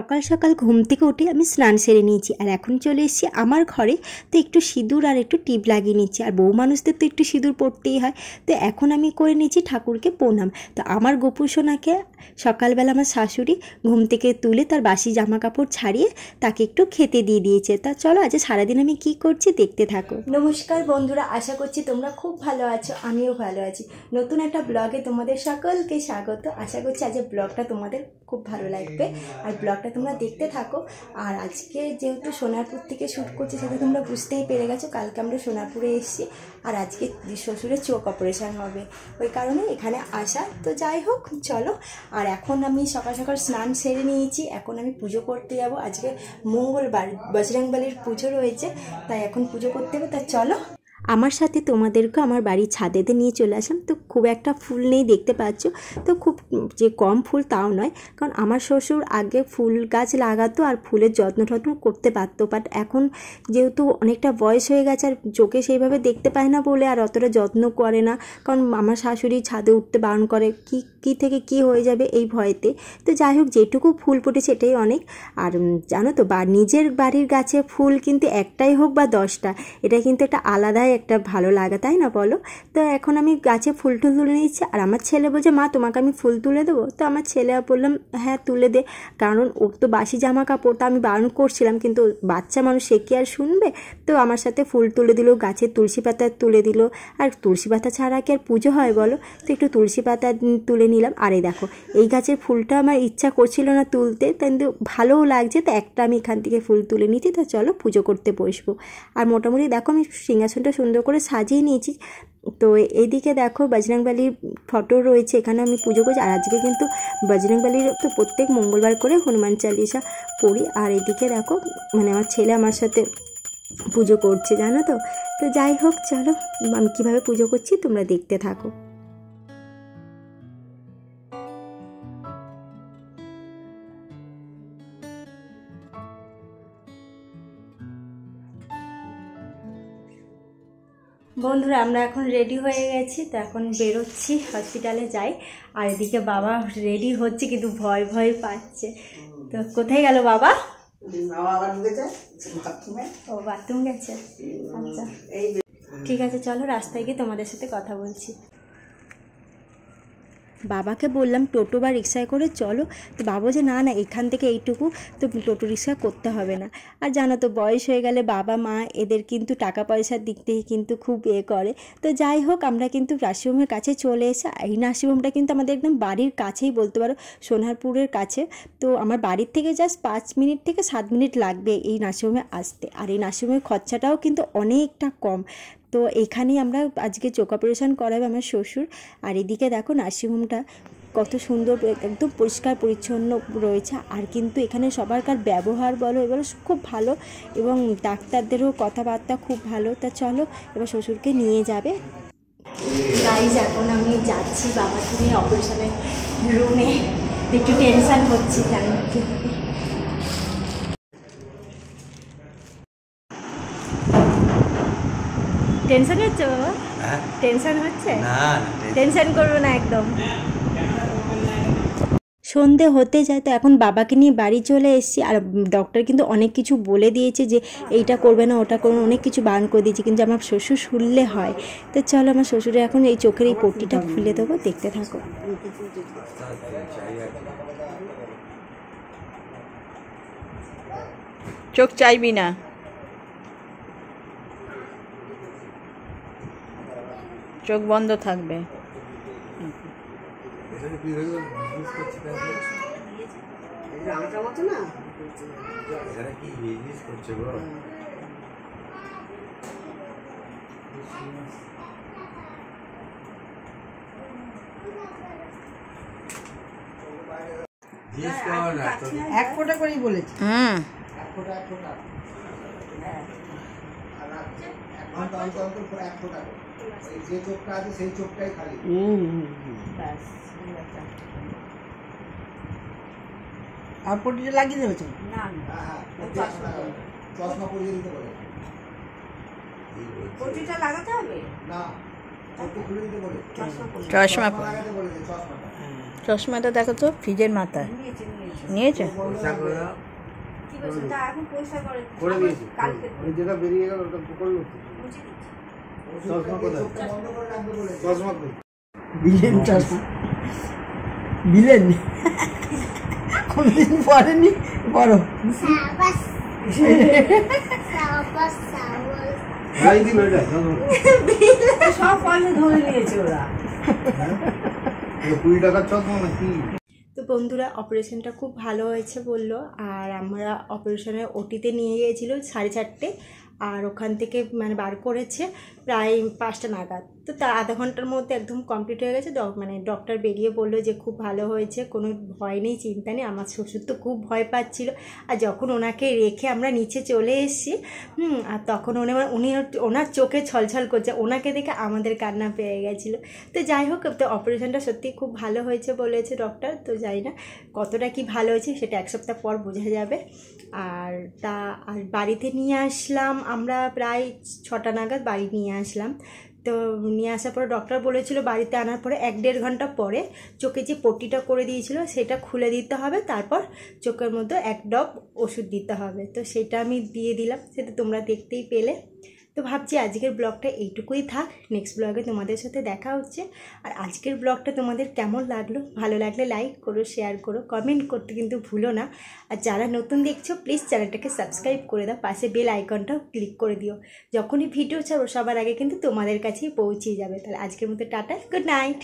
সকাল সকাল ঘুম থেকে উঠে আমি স্নান সেরে নিয়েছি আর এখন চলে এসেছি আমার ঘরে। তো একটু সিঁদুর আর একটু টিপ লাগিয়ে নিচ্ছি, আর বউ মানুষদের তো একটু সিঁদুর পড়তেই হয়। তো এখন আমি করে নিচ্ছি ঠাকুরকে প্রণাম। তো আমার গোপু সোনাকে সকালবেলা আমার শাশুড়ি ঘুম থেকে তুলে তার বাসি জামা কাপড় ছাড়িয়ে তাকে একটু খেতে দিয়ে দিয়েছে। তা চলো আজ সারাদিন আমি কি করছি দেখতে থাকো। নমস্কার বন্ধুরা, আশা করছি তোমরা খুব ভালো আছো, আমিও ভালো আছি। নতুন একটা ব্লগে তোমাদের সকলকে স্বাগত। আশা করছি আজ ব্লগটা তোমাদের খুব ভালো লাগবে, আর ব্লগটা তোমরা দেখতে থাকো। আর আজকে যেহেতু সোনারপুর থেকে শ্যুট করছি সেটা তোমরা বুঝতেই পেরে গেছো, কালকে আমরা সোনারপুরে এসেছি আর আজকে শ্বশুরের চোখ অপারেশন হবে, ওই কারণে এখানে আসা। তো যাই হোক চলো। আর এখন আমি সকাল সকাল স্নান সেরে নিয়েছি, এখন আমি পুজো করতে যাব। আজকে মঙ্গলবার, বজরংবলীর পুজো রয়েছে, তাই এখন পুজো করতে হবে। তা চলো আমার সাথে তোমাদেরকে আমার বাড়ির ছাদেতে নিয়ে চলে আসলাম। তো খুব একটা ফুল নেই দেখতে পাচ্ছ, তো খুব যে কম ফুল তাও নয়, কারণ আমার শ্বশুর আগে ফুল গাছ লাগাতো আর ফুলের যত্ন টত্ন করতে পারতো, বাট এখন যেহেতু অনেকটা বয়স হয়ে গেছে আর চোখে সেইভাবে দেখতে পায় না বলে আর অতটা যত্ন করে না, কারণ আমার শাশুড়ি ছাদে উঠতে বারণ করে, কি থেকে কি হয়ে যাবে এই ভয়েতে। তো যাই হোক, যেটুকু ফুল ফুটেছে এটাই অনেক। আর জানো তো, নিজের বাড়ির গাছে ফুল কিন্তু একটাই হোক বা 10টা, এটা কিন্তু একটা আলাদাই একটা ভালো লাগা, তাই না বলো? তো এখন আমি গাছে ফুল টুল তুলে নিচ্ছি, আর আমার ছেলে বলছে মা তোমাকে আমি ফুল তুলে দেবো। তো আমার ছেলে বললাম হ্যাঁ তুলে দে, কারণ ওর তো বাসি জামা কাপড়, তো আমি বারণ করছিলাম, কিন্তু বাচ্চা মানুষ সে কি আর শুনবে। তো আমার সাথে ফুল তুলে দিল, গাছের তুলসী পাতা তুলে দিল, আর তুলসী পাতা ছাড়া কি আর পুজো হয় বলো? তো একটু তুলসী পাতা তুলে নিলাম। আর এই দেখো, এই গাছের ফুলটা আমার ইচ্ছা করছিল না তুলতে, কিন্তু ভালোও লাগছে, তো একটা আমি এখান থেকে ফুল তুলে নিচ্ছি। তো চলো পুজো করতে বসবো। আর মোটামুটি দেখো আমি সিংহাসনটা সুন্দর করে সাজিয়ে নিয়েছি। তো এইদিকে দেখো বজরংবলীর ফটো রয়েছে, এখানে আমি পুজো করছি। আর আজকে কিন্তু বজরংবলীর তো প্রত্যেক মঙ্গলবার করে হনুমান চালিসা পড়ি। আর এদিকে দেখো মানে আমার ছেলে আমার সাথে পুজো করছে, জানো তো। তো যাই হোক চলো, আমি কীভাবে পুজো করছি তোমরা দেখতে থাকো। বন্ধুরা আমরা এখন রেডি হয়ে গেছি, তো এখন বেরোচ্ছি, হসপিটালে যাই। আর এদিকে বাবা রেডি হচ্ছে কিন্তু ভয় ভয় পাচ্ছে। তো কোথায় গেল বাবা? ও বাথরুম গেছে, আচ্ছা ঠিক আছে, চলো রাস্তায় গিয়ে তোমাদের সাথে কথা বলছি। বাবাকে বললাম টোটো বা রিক্সায় করে চলো, তো বাবা যে না না এখান থেকে এইটুকু তো টোটো রিক্সা করতে হবে না। আর জানো তো বয়স হয়ে গেলে বাবা মা এদের কিন্তু টাকা পয়সার দিক থেকে কিন্তু খুব করে। তো যাই হোক, আমরা কিন্তু নার্সিংহোমের কাছে চলে এসে, এই নার্সিংহোমটা কিন্তু আমাদের একদম বাড়ির কাছেই বলতে পারো, সোনারপুরের কাছে। তো আমার বাড়ির থেকে জাস্ট 5 মিনিট থেকে 7 মিনিট লাগবে এই নার্সিংহোমে আসতে। আর এই নার্সিংহোমের খরচাটাও কিন্তু অনেকটা কম। তো এখানেই আমরা আজকে চোখ অপারেশন করাবে আমার শ্বশুর। আর এদিকে দেখো নার্সিংহোমটা কত সুন্দর, একদম পরিষ্কার পরিচ্ছন্ন রয়েছে। আর কিন্তু এখানে সবারকার ব্যবহার বলো এবার খুব ভালো, এবং ডাক্তারদেরও কথাবার্তা খুব ভালো। তা চলো এবার শ্বশুরকে নিয়ে যাবে। গাইজ এখন আমি যাচ্ছি বাবাকে নিয়ে অপারেশনের রুমে, একটু টেনশান হচ্ছে, জানি কি টেনশন হচ্ছে বাবা? টেনশন হচ্ছে? না টেনশন করবো না একদম। সন্ধে হতে যায়, তো এখন বাবাকে নিয়ে বাড়ি চলে এসেছি। আর ডক্টর কিন্তু অনেক কিছু বলে দিয়েছে যে এইটা করবে না ওটা করবে না, অনেক কিছু বারণ করে দিয়েছে, কিন্তু আমার শ্বশুর শুনলে হয়। তো চলো আমার শ্বশুরে এখন এই চোখের এই পট্টিটা খুলে দেবো, দেখতে থাকো। চোখ চাইবি না, চোখ বন্ধ থাকবে। এক ফোঁটা করেই বলেছি। যে চোখটা আছে সেই চোখটাই খালি। আর পটিটা লাগিয়ে দেবে? না চশমা পরিয়ে দিতে পারে। পটিটা লাগাতে হবে না, চশমা লাগাতে বলেছে, চশমাটা। চশমাটা দেখো তো ফ্রিজের মাথায় নিয়েছে। করে দিয়েছি, ওই যেটা বেরিয়ে গেল ওটা করলো তো। চশমা কোথায়? চশমা কই? বিলেন চশমা বিলেন কোনদিন পরেনি বড় ভাই দিল এটা চশমা। সব পয়সা ধরে নিয়েছে ওরা। 20 টাকার চশমা নাকি? তো বন্ধুরা অপারেশনটা খুব ভালো হয়েছে বললো, আর আমরা অপারেশনের ওটিতে নিয়ে গিয়েছিলো 4:30, আর ওখান থেকে মানে বার করেছে প্রায় 5টা নাগাদ। তো তার আধা ঘন্টার মধ্যে একদম কমপ্লিট হয়ে গেছে। মানে ডক্টর বেরিয়ে বললো যে খুব ভালো হয়েছে, কোনো ভয় নেই, চিন্তা নেই। আমার শ্বশুর তো খুব ভয় পাচ্ছিল, আর যখন ওনাকে রেখে আমরা নিচে চলে এসেছি আর তখন উনি ওনার চোখে ছলছল করছে, ওনাকে দেখে আমাদের কান্না পেয়ে গেছিলো। তো যাই হোক, তো অপারেশনটা সত্যি খুব ভালো হয়েছে বলেছে ডক্টর। তো জানি না কতটা কি ভালো হয়েছে, সেটা 1 সপ্তাহ পর বোঝা যাবে। আর বাড়িতে নিয়ে আসলাম আমরা প্রায় 6টা নাগাদ বাড়ি নিয়ে আসলাম। তো নিয়ে আসার পরে ডক্টর বলেছিল বাড়িতে আনার পরে 1-1.5 ঘন্টা পরে চোখে যে পট্টিটা করে দিয়েছিল সেটা খুলে দিতে হবে, তারপর চোখের মধ্যে 1 ড্রপ ওষুধ দিতে হবে। তো সেটা আমি দিয়ে দিলাম, সেটা তোমরা দেখতেই পেলে। তো ভাবছি আজকের ব্লগটা এইটুকুই থাক, নেক্সট ব্লগে তোমাদের সাথে দেখা হচ্ছে। আর আজকের ব্লগটা তোমাদের কেমন লাগলো, ভালো লাগলে লাইক করো, শেয়ার করো, কমেন্ট করতে কিন্তু ভুলো না। আর যারা নতুন দেখছো প্লিজ চ্যানেলটাকে সাবস্ক্রাইব করে দাও, পাশে বেল আইকনটাও ক্লিক করে দিও। যখনই ভিডিও ছাড়ো সবার আগে কিন্তু তোমাদের কাছেই পৌঁছে যাবে। তাহলে আজকের মতো টাটা, গুড নাইট।